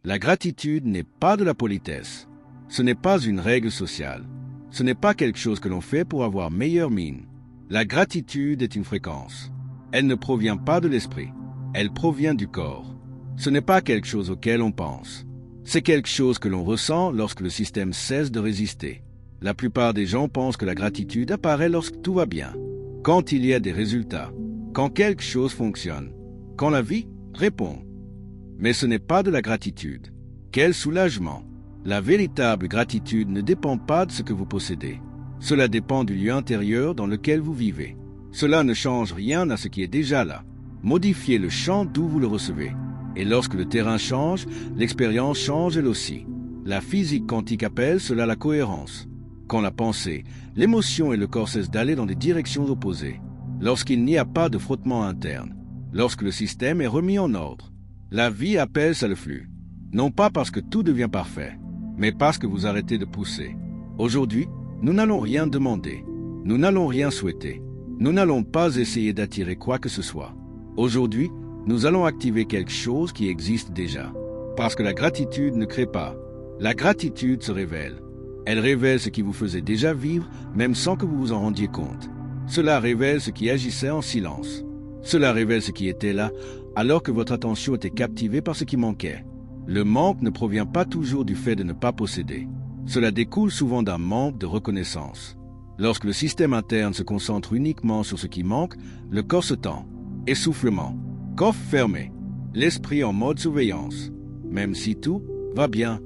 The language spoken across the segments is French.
La gratitude n'est pas de la politesse. Ce n'est pas une règle sociale. Ce n'est pas quelque chose que l'on fait pour avoir meilleure mine. La gratitude est une fréquence. Elle ne provient pas de l'esprit. Elle provient du corps. Ce n'est pas quelque chose auquel on pense. C'est quelque chose que l'on ressent lorsque le système cesse de résister. La plupart des gens pensent que la gratitude apparaît lorsque tout va bien, quand il y a des résultats, quand quelque chose fonctionne, quand la vie répond. Mais ce n'est pas de la gratitude. Quel soulagement! La véritable gratitude ne dépend pas de ce que vous possédez. Cela dépend du lieu intérieur dans lequel vous vivez. Cela ne change rien à ce qui est déjà là. Modifiez le champ d'où vous le recevez. Et lorsque le terrain change, l'expérience change elle aussi. La physique quantique appelle cela la cohérence. Quand la pensée, l'émotion et le corps cessent d'aller dans des directions opposées. Lorsqu'il n'y a pas de frottement interne. Lorsque le système est remis en ordre. La vie appelle ça le flux. Non pas parce que tout devient parfait, mais parce que vous arrêtez de pousser. Aujourd'hui, nous n'allons rien demander. Nous n'allons rien souhaiter. Nous n'allons pas essayer d'attirer quoi que ce soit. Aujourd'hui, nous allons activer quelque chose qui existe déjà. Parce que la gratitude ne crée pas. La gratitude se révèle. Elle révèle ce qui vous faisait déjà vivre, même sans que vous vous en rendiez compte. Cela révèle ce qui agissait en silence. Cela révèle ce qui était là, alors que votre attention était captivée par ce qui manquait. Le manque ne provient pas toujours du fait de ne pas posséder. Cela découle souvent d'un manque de reconnaissance. Lorsque le système interne se concentre uniquement sur ce qui manque, le corps se tend. Essoufflement. Coffre fermé. L'esprit en mode surveillance. Même si tout va bien.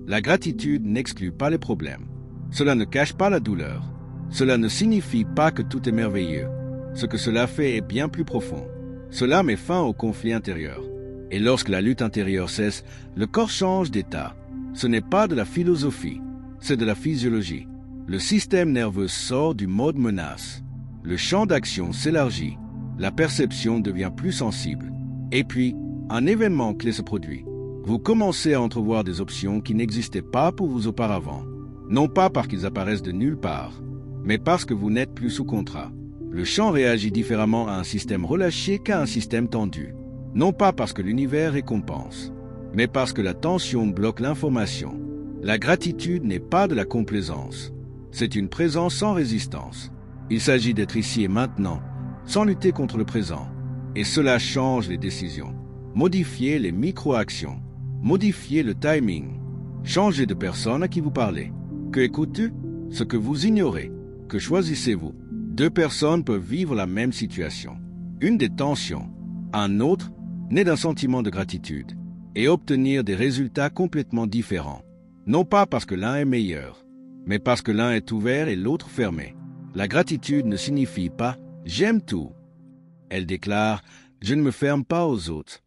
La gratitude n'exclut pas les problèmes. Cela ne cache pas la douleur. Cela ne signifie pas que tout est merveilleux. Ce que cela fait est bien plus profond. Cela met fin au conflit intérieur. Et lorsque la lutte intérieure cesse, le corps change d'état. Ce n'est pas de la philosophie, c'est de la physiologie. Le système nerveux sort du mode menace. Le champ d'action s'élargit. La perception devient plus sensible. Et puis, un événement clé se produit. Vous commencez à entrevoir des options qui n'existaient pas pour vous auparavant. Non pas parce qu'ils apparaissent de nulle part, mais parce que vous n'êtes plus sous contrat. Le champ réagit différemment à un système relâché qu'à un système tendu. Non pas parce que l'univers récompense, mais parce que la tension bloque l'information. La gratitude n'est pas de la complaisance. C'est une présence sans résistance. Il s'agit d'être ici et maintenant, sans lutter contre le présent. Et cela change les décisions. Modifiez les micro-actions. Modifiez le timing. Changez de personne à qui vous parlez. Que écoutes-tu? Ce que vous ignorez. Que choisissez-vous? Deux personnes peuvent vivre la même situation. Une des tensions. Un autre naît d'un sentiment de gratitude et obtenir des résultats complètement différents. Non pas parce que l'un est meilleur, mais parce que l'un est ouvert et l'autre fermé. La gratitude ne signifie pas « j'aime tout ». Elle déclare « je ne me ferme pas aux autres ».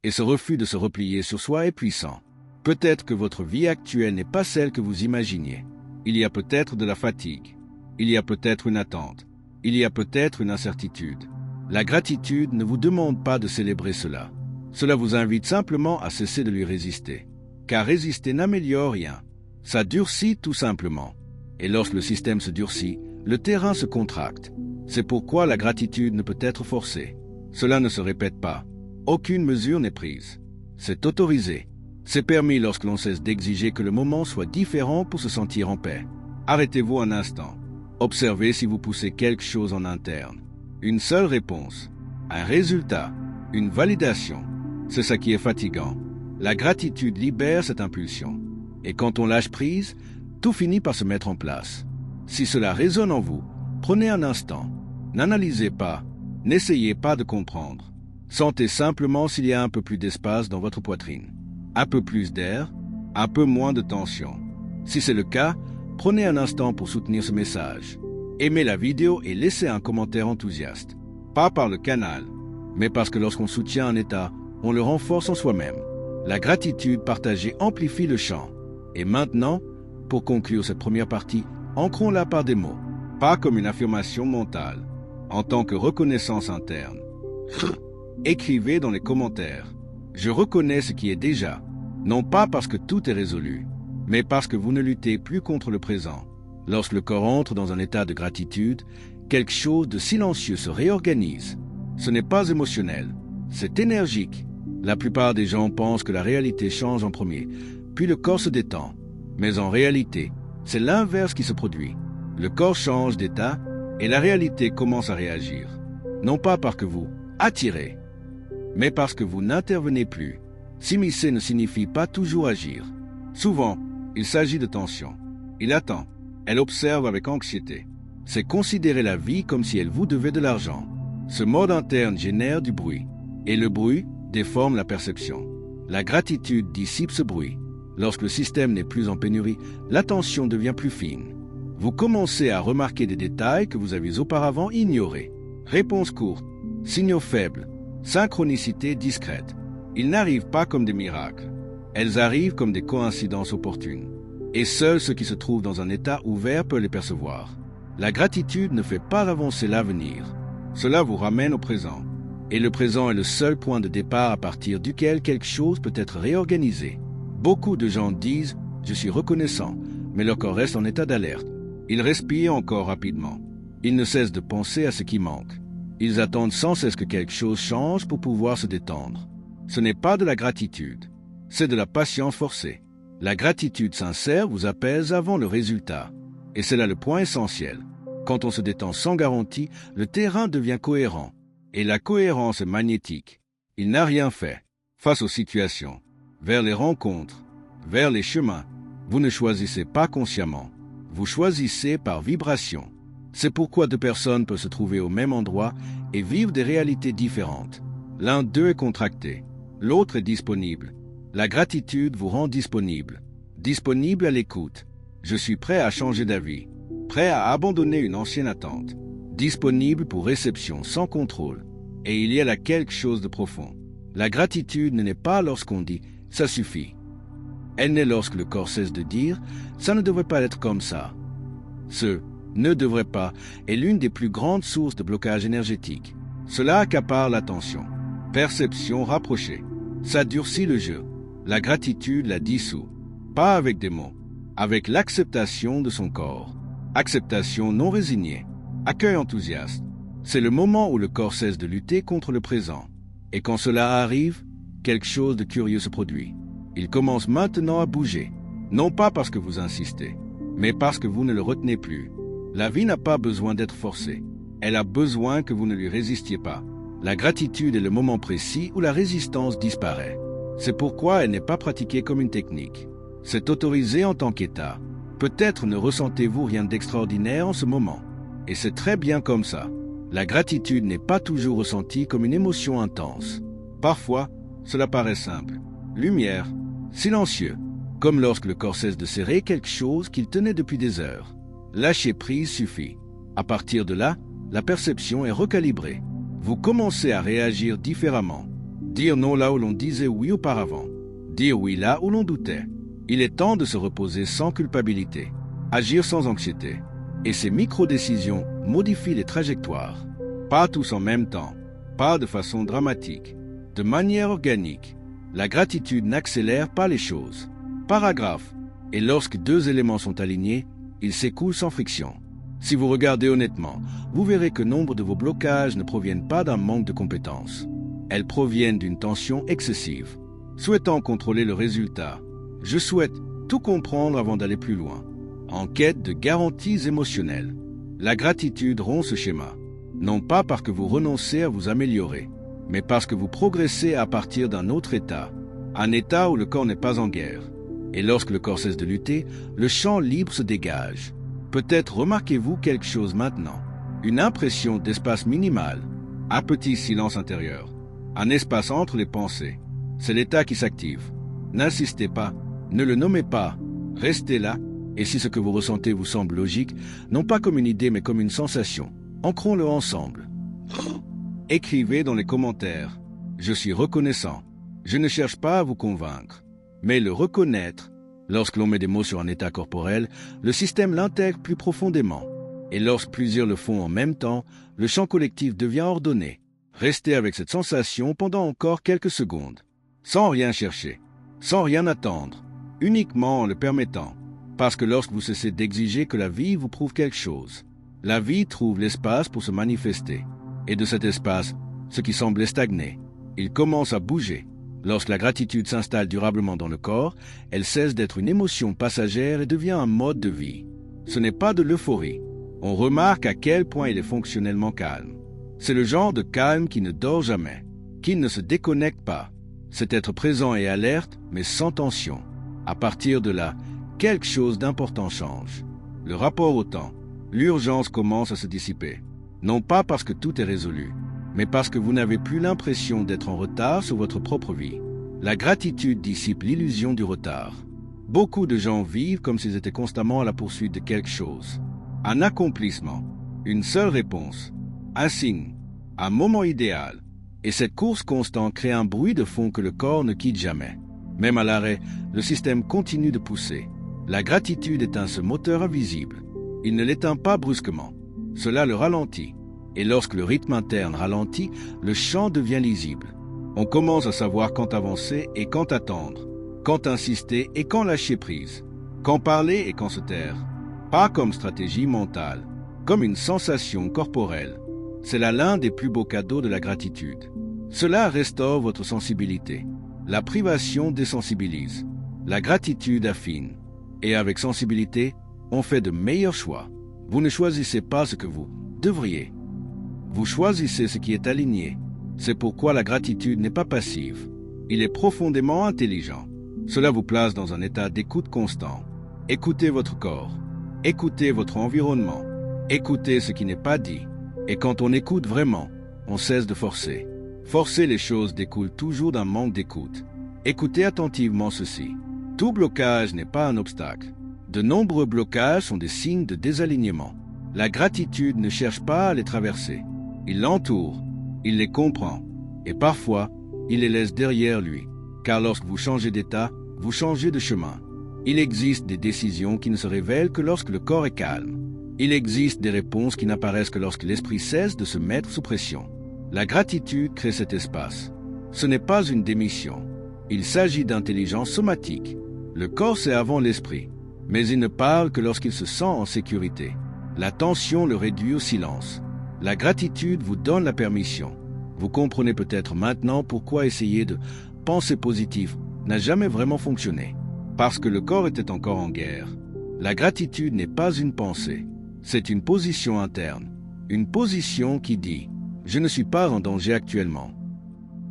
Et ce refus de se replier sur soi est puissant. Peut-être que votre vie actuelle n'est pas celle que vous imaginiez. Il y a peut-être de la fatigue. Il y a peut-être une attente. Il y a peut-être une incertitude. La gratitude ne vous demande pas de célébrer cela. Cela vous invite simplement à cesser de lui résister. Car résister n'améliore rien. Ça durcit tout simplement. Et lorsque le système se durcit, le terrain se contracte. C'est pourquoi la gratitude ne peut être forcée. Cela ne se répète pas. Aucune mesure n'est prise. C'est autorisé. C'est permis lorsque l'on cesse d'exiger que le moment soit différent pour se sentir en paix. Arrêtez-vous un instant. Observez si vous poussez quelque chose en interne. Une seule réponse, un résultat, une validation. C'est ça qui est fatigant. La gratitude libère cette impulsion. Et quand on lâche prise, tout finit par se mettre en place. Si cela résonne en vous, prenez un instant. N'analysez pas, n'essayez pas de comprendre. Sentez simplement s'il y a un peu plus d'espace dans votre poitrine. Un peu plus d'air, un peu moins de tension. Si c'est le cas, prenez un instant pour soutenir ce message. Aimez la vidéo et laissez un commentaire enthousiaste. Pas par le canal, mais parce que lorsqu'on soutient un état, on le renforce en soi-même. La gratitude partagée amplifie le champ. Et maintenant, pour conclure cette première partie, ancrons-la par des mots, pas comme une affirmation mentale, en tant que reconnaissance interne. Écrivez dans les commentaires. Je reconnais ce qui est déjà, non pas parce que tout est résolu, mais parce que vous ne luttez plus contre le présent. Lorsque le corps entre dans un état de gratitude, quelque chose de silencieux se réorganise. Ce n'est pas émotionnel, c'est énergique. La plupart des gens pensent que la réalité change en premier, puis le corps se détend. Mais en réalité, c'est l'inverse qui se produit. Le corps change d'état et la réalité commence à réagir. Non pas parce que vous attirez, mais parce que vous n'intervenez plus. S'immiscer ne signifie pas toujours agir. Souvent, il s'agit de tension. Il attend. Elle observe avec anxiété. C'est considérer la vie comme si elle vous devait de l'argent. Ce mode interne génère du bruit. Et le bruit déforme la perception. La gratitude dissipe ce bruit. Lorsque le système n'est plus en pénurie, l'attention devient plus fine. Vous commencez à remarquer des détails que vous aviez auparavant ignorés. Réponse courte, signaux faibles, synchronicité discrète. Ils n'arrivent pas comme des miracles. Elles arrivent comme des coïncidences opportunes. Et seuls ceux qui se trouvent dans un état ouvert peuvent les percevoir. La gratitude ne fait pas avancer l'avenir. Cela vous ramène au présent. Et le présent est le seul point de départ à partir duquel quelque chose peut être réorganisé. Beaucoup de gens disent « je suis reconnaissant », mais leur corps reste en état d'alerte. Ils respirent encore rapidement. Ils ne cessent de penser à ce qui manque. Ils attendent sans cesse que quelque chose change pour pouvoir se détendre. Ce n'est pas de la gratitude, c'est de la patience forcée. La gratitude sincère vous apaise avant le résultat. Et c'est là le point essentiel. Quand on se détend sans garantie, le terrain devient cohérent. Et la cohérence est magnétique. Il n'a rien fait. Face aux situations, vers les rencontres, vers les chemins, vous ne choisissez pas consciemment. Vous choisissez par vibration. C'est pourquoi deux personnes peuvent se trouver au même endroit et vivre des réalités différentes. L'un d'eux est contracté, l'autre est disponible. La gratitude vous rend disponible. Disponible à l'écoute. Je suis prêt à changer d'avis. Prêt à abandonner une ancienne attente. Disponible pour réception sans contrôle. Et il y a là quelque chose de profond. La gratitude ne naît pas lorsqu'on dit « ça suffit ». Elle naît lorsque le corps cesse de dire « ça ne devrait pas être comme ça ». Ce « ne devrait pas » est l'une des plus grandes sources de blocage énergétique. Cela accapare l'attention. Perception rapprochée. Ça durcit le jeu. La gratitude la dissout. Pas avec des mots, avec l'acceptation de son corps. Acceptation non résignée. Accueil enthousiaste. C'est le moment où le corps cesse de lutter contre le présent. Et quand cela arrive, quelque chose de curieux se produit. Il commence maintenant à bouger. Non pas parce que vous insistez, mais parce que vous ne le retenez plus. La vie n'a pas besoin d'être forcée. Elle a besoin que vous ne lui résistiez pas. La gratitude est le moment précis où la résistance disparaît. C'est pourquoi elle n'est pas pratiquée comme une technique. C'est autorisé en tant qu'état. Peut-être ne ressentez-vous rien d'extraordinaire en ce moment. Et c'est très bien comme ça. La gratitude n'est pas toujours ressentie comme une émotion intense. Parfois, cela paraît simple. Lumière, silencieux, comme lorsque le corps cesse de serrer quelque chose qu'il tenait depuis des heures. Lâcher prise suffit. À partir de là, la perception est recalibrée. Vous commencez à réagir différemment. Dire non là où l'on disait oui auparavant. Dire oui là où l'on doutait. Il est temps de se reposer sans culpabilité. Agir sans anxiété. Et ces micro-décisions modifient les trajectoires. Pas tous en même temps. Pas de façon dramatique. De manière organique. La gratitude n'accélère pas les choses. Paragraphe. Et lorsque deux éléments sont alignés, ils s'écoulent sans friction. Si vous regardez honnêtement, vous verrez que nombre de vos blocages ne proviennent pas d'un manque de compétences. Elles proviennent d'une tension excessive. Souhaitant contrôler le résultat, je souhaite tout comprendre avant d'aller plus loin. En quête de garanties émotionnelles. La gratitude rompt ce schéma. Non pas parce que vous renoncez à vous améliorer, mais parce que vous progressez à partir d'un autre état. Un état où le corps n'est pas en guerre. Et lorsque le corps cesse de lutter, le champ libre se dégage. Peut-être remarquez-vous quelque chose maintenant. Une impression d'espace minimal. Un petit silence intérieur. Un espace entre les pensées. C'est l'état qui s'active. N'insistez pas. Ne le nommez pas. Restez là. Et si ce que vous ressentez vous semble logique, non pas comme une idée mais comme une sensation, ancrons-le ensemble. Écrivez dans les commentaires. Je suis reconnaissant. Je ne cherche pas à vous convaincre. Mais le reconnaître, lorsque l'on met des mots sur un état corporel, le système l'intègre plus profondément. Et lorsque plusieurs le font en même temps, le champ collectif devient ordonné. Restez avec cette sensation pendant encore quelques secondes, sans rien chercher, sans rien attendre, uniquement en le permettant. Parce que lorsque vous cessez d'exiger que la vie vous prouve quelque chose, la vie trouve l'espace pour se manifester. Et de cet espace, ce qui semblait stagner, il commence à bouger. Lorsque la gratitude s'installe durablement dans le corps, elle cesse d'être une émotion passagère et devient un mode de vie. Ce n'est pas de l'euphorie. On remarque à quel point il est fonctionnellement calme. C'est le genre de calme qui ne dort jamais, qui ne se déconnecte pas. C'est être présent et alerte, mais sans tension. À partir de là, quelque chose d'important change. Le rapport au temps, l'urgence commence à se dissiper. Non pas parce que tout est résolu, mais parce que vous n'avez plus l'impression d'être en retard sur votre propre vie. La gratitude dissipe l'illusion du retard. Beaucoup de gens vivent comme s'ils étaient constamment à la poursuite de quelque chose. Un accomplissement, une seule réponse, un signe, un moment idéal. Et cette course constante crée un bruit de fond que le corps ne quitte jamais. Même à l'arrêt, le système continue de pousser. La gratitude éteint ce moteur invisible. Il ne l'éteint pas brusquement. Cela le ralentit. Et lorsque le rythme interne ralentit, le champ devient lisible. On commence à savoir quand avancer et quand attendre, quand insister et quand lâcher prise, quand parler et quand se taire. Pas comme stratégie mentale, comme une sensation corporelle. C'est là l'un des plus beaux cadeaux de la gratitude. Cela restaure votre sensibilité. La privation désensibilise. La gratitude affine. Et avec sensibilité, on fait de meilleurs choix. Vous ne choisissez pas ce que vous devriez. Vous choisissez ce qui est aligné. C'est pourquoi la gratitude n'est pas passive. Il est profondément intelligent. Cela vous place dans un état d'écoute constant. Écoutez votre corps. Écoutez votre environnement. Écoutez ce qui n'est pas dit. Et quand on écoute vraiment, on cesse de forcer. Forcer les choses découle toujours d'un manque d'écoute. Écoutez attentivement ceci. Tout blocage n'est pas un obstacle. De nombreux blocages sont des signes de désalignement. La gratitude ne cherche pas à les traverser. Il l'entoure, il les comprend, et parfois, il les laisse derrière lui. Car lorsque vous changez d'état, vous changez de chemin. Il existe des décisions qui ne se révèlent que lorsque le corps est calme. Il existe des réponses qui n'apparaissent que lorsque l'esprit cesse de se mettre sous pression. La gratitude crée cet espace. Ce n'est pas une démission. Il s'agit d'intelligence somatique. Le corps c'est avant l'esprit, mais il ne parle que lorsqu'il se sent en sécurité. La tension le réduit au silence. La gratitude vous donne la permission. Vous comprenez peut-être maintenant pourquoi essayer de penser positif n'a jamais vraiment fonctionné. Parce que le corps était encore en guerre. La gratitude n'est pas une pensée. C'est une position interne. Une position qui dit « Je ne suis pas en danger actuellement ».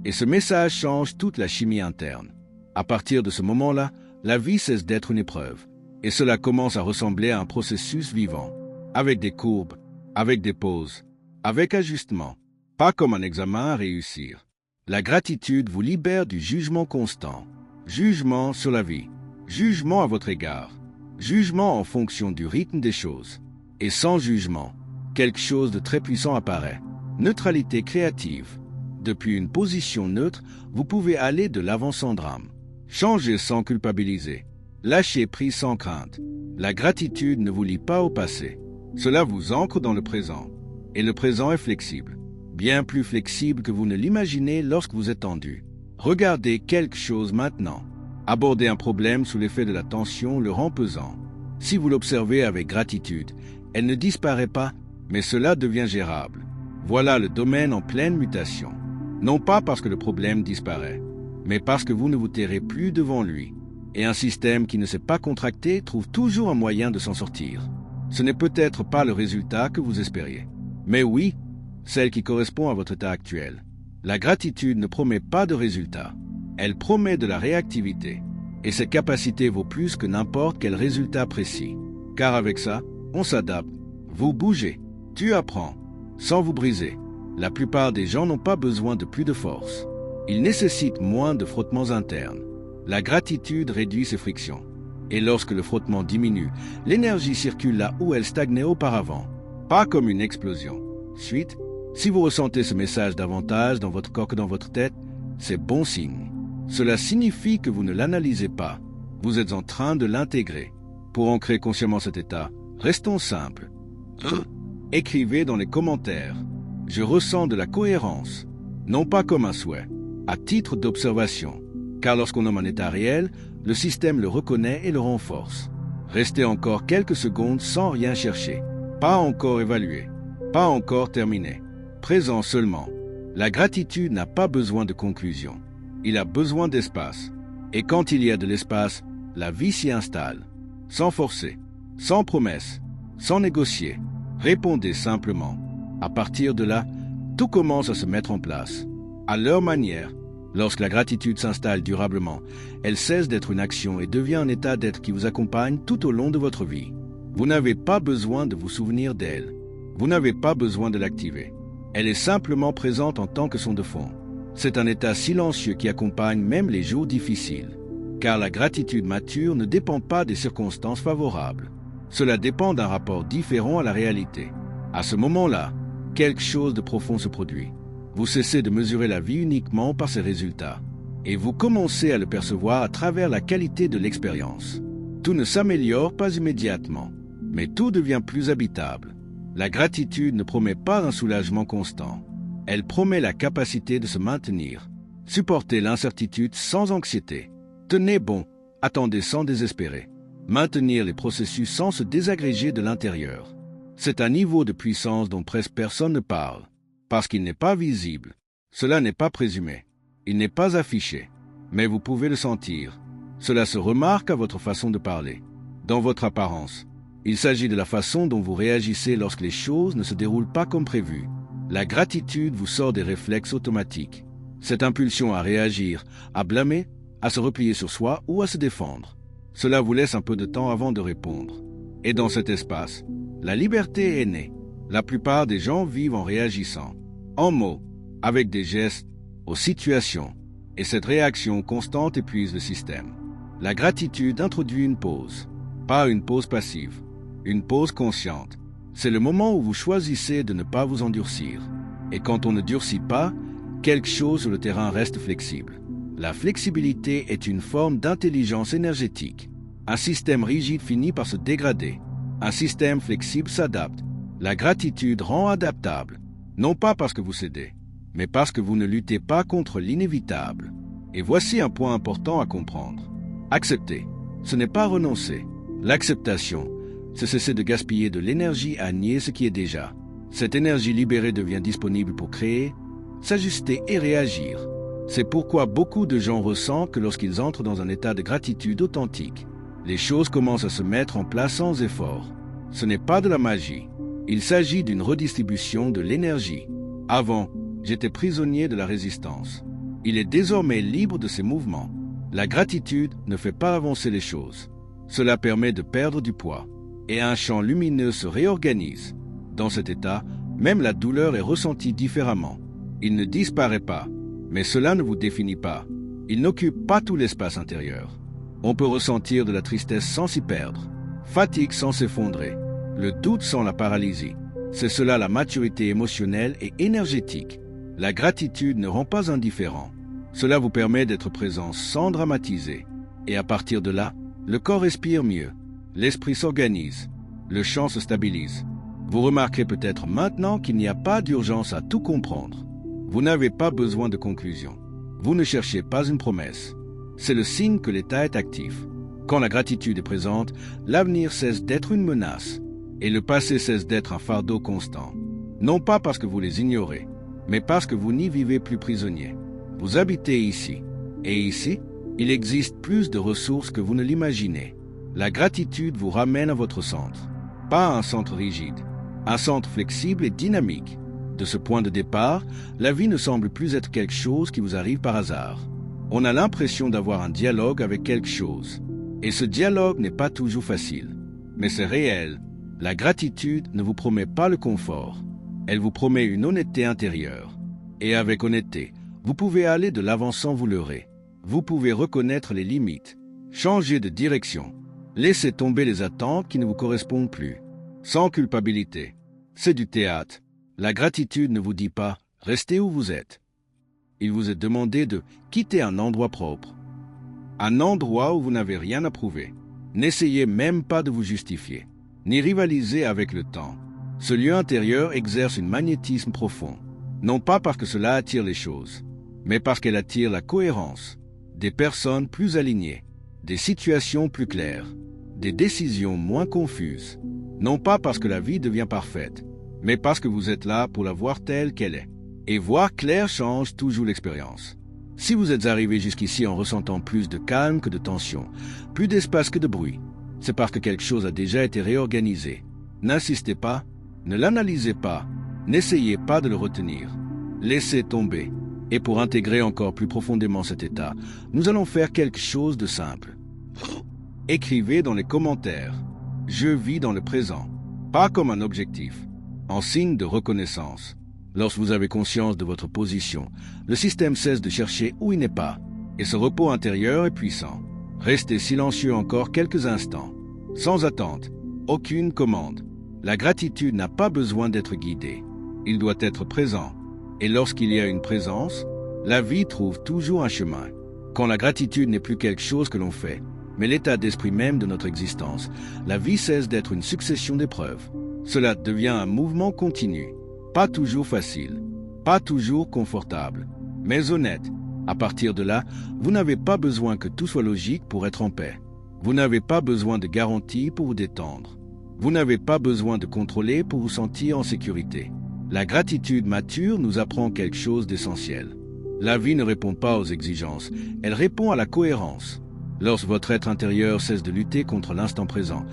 Et ce message change toute la chimie interne. À partir de ce moment-là, la vie cesse d'être une épreuve. Et cela commence à ressembler à un processus vivant. Avec des courbes, avec des pauses, avec ajustement. Pas comme un examen à réussir. La gratitude vous libère du jugement constant. Jugement sur la vie. Jugement à votre égard. Jugement en fonction du rythme des choses. Et sans jugement, quelque chose de très puissant apparaît. Neutralité créative. Depuis une position neutre, vous pouvez aller de l'avant sans drame. Changer sans culpabiliser. Lâcher prise sans crainte. La gratitude ne vous lie pas au passé. Cela vous ancre dans le présent. Et le présent est flexible. Bien plus flexible que vous ne l'imaginez lorsque vous êtes tendu. Regardez quelque chose maintenant. Aborder un problème sous l'effet de la tension le rend pesant. Si vous l'observez avec gratitude, elle ne disparaît pas, mais cela devient gérable. Voilà le domaine en pleine mutation. Non pas parce que le problème disparaît, mais parce que vous ne vous tairez plus devant lui. Et un système qui ne s'est pas contracté trouve toujours un moyen de s'en sortir. Ce n'est peut-être pas le résultat que vous espériez. Mais oui, celle qui correspond à votre état actuel. La gratitude ne promet pas de résultat. Elle promet de la réactivité. Et cette capacité vaut plus que n'importe quel résultat précis. Car avec ça, on s'adapte. Vous bougez. Tu apprends. Sans vous briser. La plupart des gens n'ont pas besoin de plus de force. Ils nécessitent moins de frottements internes. La gratitude réduit ces frictions. Et lorsque le frottement diminue, l'énergie circule là où elle stagnait auparavant. Pas comme une explosion. Suite, si vous ressentez ce message davantage dans votre corps que dans votre tête, c'est bon signe. Cela signifie que vous ne l'analysez pas. Vous êtes en train de l'intégrer. Pour ancrer consciemment cet état, restons simples. Écrivez dans les commentaires. Je ressens de la cohérence. Non pas comme un souhait, à titre d'observation. Car lorsqu'on nomme un état réel, le système le reconnaît et le renforce. Restez encore quelques secondes sans rien chercher. Pas encore évalué. Pas encore terminé. Présent seulement. La gratitude n'a pas besoin de conclusion. Il a besoin d'espace. Et quand il y a de l'espace, la vie s'y installe. Sans forcer, sans promesse, sans négocier. Répondez simplement. À partir de là, tout commence à se mettre en place. À leur manière, lorsque la gratitude s'installe durablement, elle cesse d'être une action et devient un état d'être qui vous accompagne tout au long de votre vie. Vous n'avez pas besoin de vous souvenir d'elle. Vous n'avez pas besoin de l'activer. Elle est simplement présente en tant que son de fond. C'est un état silencieux qui accompagne même les jours difficiles. Car la gratitude mature ne dépend pas des circonstances favorables. Cela dépend d'un rapport différent à la réalité. À ce moment-là, quelque chose de profond se produit. Vous cessez de mesurer la vie uniquement par ses résultats. Et vous commencez à le percevoir à travers la qualité de l'expérience. Tout ne s'améliore pas immédiatement, mais tout devient plus habitable. La gratitude ne promet pas un soulagement constant. Elle promet la capacité de se maintenir, supporter l'incertitude sans anxiété. Tenez bon, attendez sans désespérer. Maintenir les processus sans se désagréger de l'intérieur. C'est un niveau de puissance dont presque personne ne parle, parce qu'il n'est pas visible. Cela n'est pas présumé. Il n'est pas affiché, mais vous pouvez le sentir. Cela se remarque à votre façon de parler, dans votre apparence. Il s'agit de la façon dont vous réagissez lorsque les choses ne se déroulent pas comme prévu. La gratitude vous sort des réflexes automatiques. Cette impulsion à réagir, à blâmer, à se replier sur soi ou à se défendre. Cela vous laisse un peu de temps avant de répondre. Et dans cet espace, la liberté est née. La plupart des gens vivent en réagissant, en mots, avec des gestes, aux situations. Et cette réaction constante épuise le système. La gratitude introduit une pause. Pas une pause passive, une pause consciente. C'est le moment où vous choisissez de ne pas vous endurcir. Et quand on ne durcit pas, quelque chose sur le terrain reste flexible. La flexibilité est une forme d'intelligence énergétique. Un système rigide finit par se dégrader. Un système flexible s'adapte. La gratitude rend adaptable, non pas parce que vous cédez, mais parce que vous ne luttez pas contre l'inévitable. Et voici un point important à comprendre. Accepter, ce n'est pas renoncer. L'acceptation, c'est cesser de gaspiller de l'énergie à nier ce qui est déjà. Cette énergie libérée devient disponible pour créer, s'ajuster et réagir. C'est pourquoi beaucoup de gens ressentent que lorsqu'ils entrent dans un état de gratitude authentique, les choses commencent à se mettre en place sans effort. Ce n'est pas de la magie. Il s'agit d'une redistribution de l'énergie. Avant, j'étais prisonnier de la résistance. Il est désormais libre de ses mouvements. La gratitude ne fait pas avancer les choses. Cela permet de perdre du poids. Et un champ lumineux se réorganise. Dans cet état, même la douleur est ressentie différemment. Il ne disparaît pas, mais cela ne vous définit pas. Il n'occupe pas tout l'espace intérieur. On peut ressentir de la tristesse sans s'y perdre, fatigue sans s'effondrer, le doute sans la paralysie. C'est cela la maturité émotionnelle et énergétique. La gratitude ne rend pas indifférent. Cela vous permet d'être présent sans dramatiser. Et à partir de là, le corps respire mieux, l'esprit s'organise, le champ se stabilise. Vous remarquerez peut-être maintenant qu'il n'y a pas d'urgence à tout comprendre. Vous n'avez pas besoin de conclusion. Vous ne cherchez pas une promesse. C'est le signe que l'état est actif. Quand la gratitude est présente, l'avenir cesse d'être une menace et le passé cesse d'être un fardeau constant. Non pas parce que vous les ignorez, mais parce que vous n'y vivez plus prisonnier. Vous habitez ici. Et ici, il existe plus de ressources que vous ne l'imaginez. La gratitude vous ramène à votre centre. Pas un centre rigide, un centre flexible et dynamique. De ce point de départ, la vie ne semble plus être quelque chose qui vous arrive par hasard. On a l'impression d'avoir un dialogue avec quelque chose. Et ce dialogue n'est pas toujours facile. Mais c'est réel. La gratitude ne vous promet pas le confort. Elle vous promet une honnêteté intérieure. Et avec honnêteté, vous pouvez aller de l'avant sans vous leurrer. Vous pouvez reconnaître les limites, changer de direction, laisser tomber les attentes qui ne vous correspondent plus. Sans culpabilité. C'est du théâtre. La gratitude ne vous dit pas « restez où vous êtes ». Il vous est demandé de quitter un endroit propre. Un endroit où vous n'avez rien à prouver. N'essayez même pas de vous justifier, ni rivaliser avec le temps. Ce lieu intérieur exerce un magnétisme profond, non pas parce que cela attire les choses, mais parce qu'elle attire la cohérence, des personnes plus alignées, des situations plus claires, des décisions moins confuses. Non pas parce que la vie devient parfaite, mais parce que vous êtes là pour la voir telle qu'elle est. Et voir clair change toujours l'expérience. Si vous êtes arrivé jusqu'ici en ressentant plus de calme que de tension, plus d'espace que de bruit, c'est parce que quelque chose a déjà été réorganisé. N'insistez pas, ne l'analysez pas, n'essayez pas de le retenir. Laissez tomber. Et pour intégrer encore plus profondément cet état, nous allons faire quelque chose de simple. Écrivez dans les commentaires « Je vis dans le présent », pas comme un objectif, en signe de reconnaissance. Lorsque vous avez conscience de votre position, le système cesse de chercher où il n'est pas, et ce repos intérieur est puissant. Restez silencieux encore quelques instants, sans attente, aucune commande. La gratitude n'a pas besoin d'être guidée. Il doit être présent. Et lorsqu'il y a une présence, la vie trouve toujours un chemin. Quand la gratitude n'est plus quelque chose que l'on fait, mais l'état d'esprit même de notre existence, la vie cesse d'être une succession d'épreuves. Cela devient un mouvement continu, pas toujours facile, pas toujours confortable, mais honnête. À partir de là, vous n'avez pas besoin que tout soit logique pour être en paix. Vous n'avez pas besoin de garanties pour vous détendre. Vous n'avez pas besoin de contrôler pour vous sentir en sécurité. La gratitude mature nous apprend quelque chose d'essentiel. La vie ne répond pas aux exigences, elle répond à la cohérence. Lorsque votre être intérieur cesse de lutter contre l'instant présent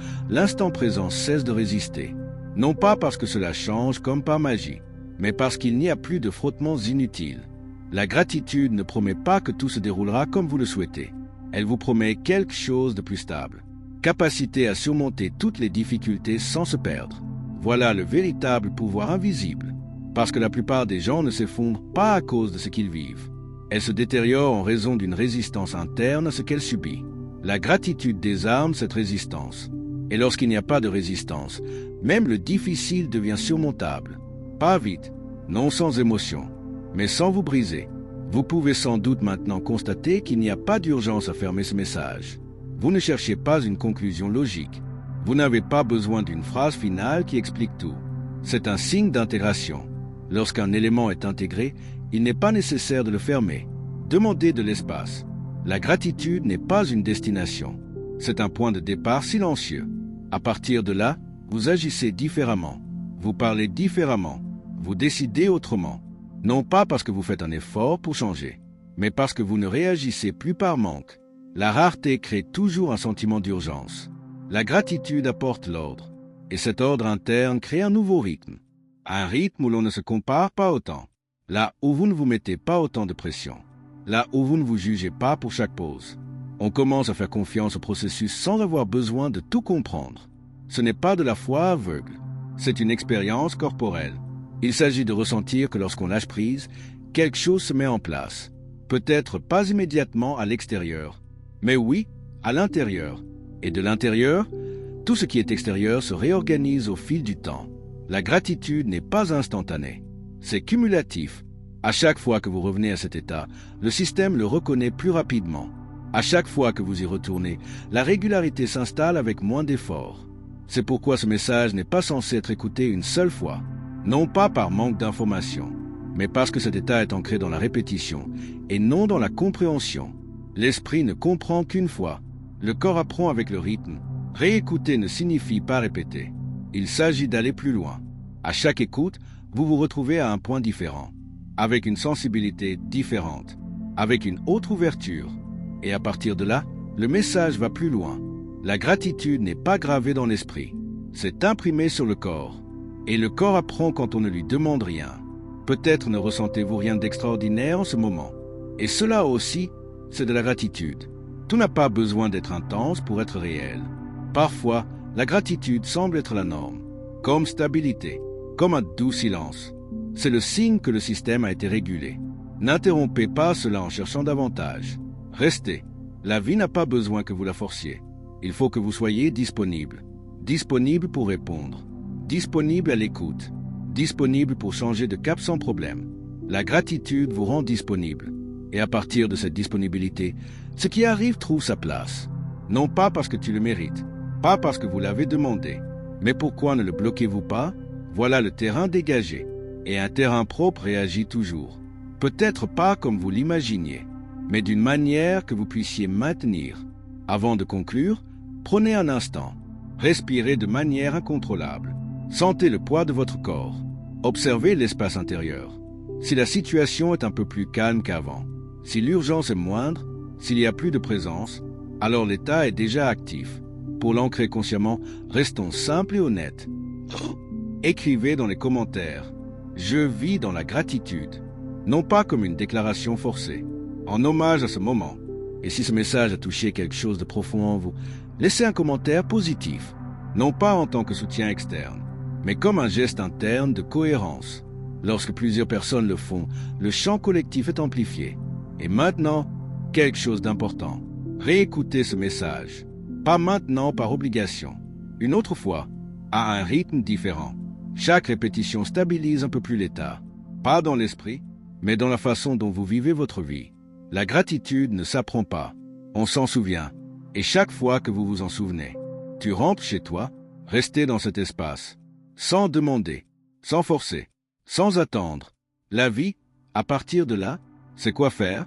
cesse de résister. Non pas parce que cela change comme par magie, mais parce qu'il n'y a plus de frottements inutiles. La gratitude ne promet pas que tout se déroulera comme vous le souhaitez. Elle vous promet quelque chose de plus stable. Capacité à surmonter toutes les difficultés sans se perdre. Voilà le véritable pouvoir invisible, parce que la plupart des gens ne s'effondrent pas à cause de ce qu'ils vivent. Elles se détériorent en raison d'une résistance interne à ce qu'elles subissent. La gratitude désarme cette résistance. Et lorsqu'il n'y a pas de résistance, même le difficile devient surmontable. Pas vite, non sans émotion, mais sans vous briser. Vous pouvez sans doute maintenant constater qu'il n'y a pas d'urgence à fermer ce message. Vous ne cherchez pas une conclusion logique. Vous n'avez pas besoin d'une phrase finale qui explique tout. C'est un signe d'intégration. Lorsqu'un élément est intégré, il n'est pas nécessaire de le fermer. Demandez de l'espace. La gratitude n'est pas une destination. C'est un point de départ silencieux. À partir de là, vous agissez différemment. Vous parlez différemment. Vous décidez autrement. Non pas parce que vous faites un effort pour changer, mais parce que vous ne réagissez plus par manque. La rareté crée toujours un sentiment d'urgence. La gratitude apporte l'ordre, et cet ordre interne crée un nouveau rythme. Un rythme où l'on ne se compare pas autant, là où vous ne vous mettez pas autant de pression, là où vous ne vous jugez pas pour chaque pause. On commence à faire confiance au processus sans avoir besoin de tout comprendre. Ce n'est pas de la foi aveugle, c'est une expérience corporelle. Il s'agit de ressentir que lorsqu'on lâche prise, quelque chose se met en place. Peut-être pas immédiatement à l'extérieur, mais oui, à l'intérieur. Et de l'intérieur, tout ce qui est extérieur se réorganise au fil du temps. La gratitude n'est pas instantanée, c'est cumulatif. À chaque fois que vous revenez à cet état, le système le reconnaît plus rapidement. À chaque fois que vous y retournez, la régularité s'installe avec moins d'efforts. C'est pourquoi ce message n'est pas censé être écouté une seule fois, non pas par manque d'information, mais parce que cet état est ancré dans la répétition et non dans la compréhension. L'esprit ne comprend qu'une fois. Le corps apprend avec le rythme. Réécouter ne signifie pas répéter. Il s'agit d'aller plus loin. À chaque écoute, vous vous retrouvez à un point différent, avec une sensibilité différente, avec une autre ouverture. Et à partir de là, le message va plus loin. La gratitude n'est pas gravée dans l'esprit. C'est imprimé sur le corps. Et le corps apprend quand on ne lui demande rien. Peut-être ne ressentez-vous rien d'extraordinaire en ce moment. Et cela aussi, c'est de la gratitude. Tout n'a pas besoin d'être intense pour être réel. Parfois, la gratitude semble être la norme, comme stabilité, comme un doux silence. C'est le signe que le système a été régulé. N'interrompez pas cela en cherchant davantage. Restez. La vie n'a pas besoin que vous la forciez. Il faut que vous soyez disponible. Disponible pour répondre. Disponible à l'écoute. Disponible pour changer de cap sans problème. La gratitude vous rend disponible. Et à partir de cette disponibilité, ce qui arrive trouve sa place. Non pas parce que tu le mérites, pas parce que vous l'avez demandé, mais pourquoi ne le bloquez-vous pas? Voilà le terrain dégagé. Et un terrain propre réagit toujours. Peut-être pas comme vous l'imaginiez, mais d'une manière que vous puissiez maintenir. Avant de conclure, prenez un instant. Respirez de manière incontrôlable. Sentez le poids de votre corps. Observez l'espace intérieur. Si la situation est un peu plus calme qu'avant, Si l'urgence est moindre, s'il y a plus de présence, alors l'état est déjà actif. Pour l'ancrer consciemment, restons simples et honnêtes. Écrivez dans les commentaires « Je vis dans la gratitude », non pas comme une déclaration forcée, en hommage à ce moment. Et si ce message a touché quelque chose de profond en vous, laissez un commentaire positif, non pas en tant que soutien externe, mais comme un geste interne de cohérence. Lorsque plusieurs personnes le font, le champ collectif est amplifié. Et maintenant, quelque chose d'important. Réécoutez ce message. Pas maintenant par obligation. Une autre fois, à un rythme différent. Chaque répétition stabilise un peu plus l'état. Pas dans l'esprit, mais dans la façon dont vous vivez votre vie. La gratitude ne s'apprend pas. On s'en souvient. Et chaque fois que vous vous en souvenez, tu rentres chez toi, restez dans cet espace. Sans demander, sans forcer, sans attendre. La vie, à partir de là, c'est quoi faire?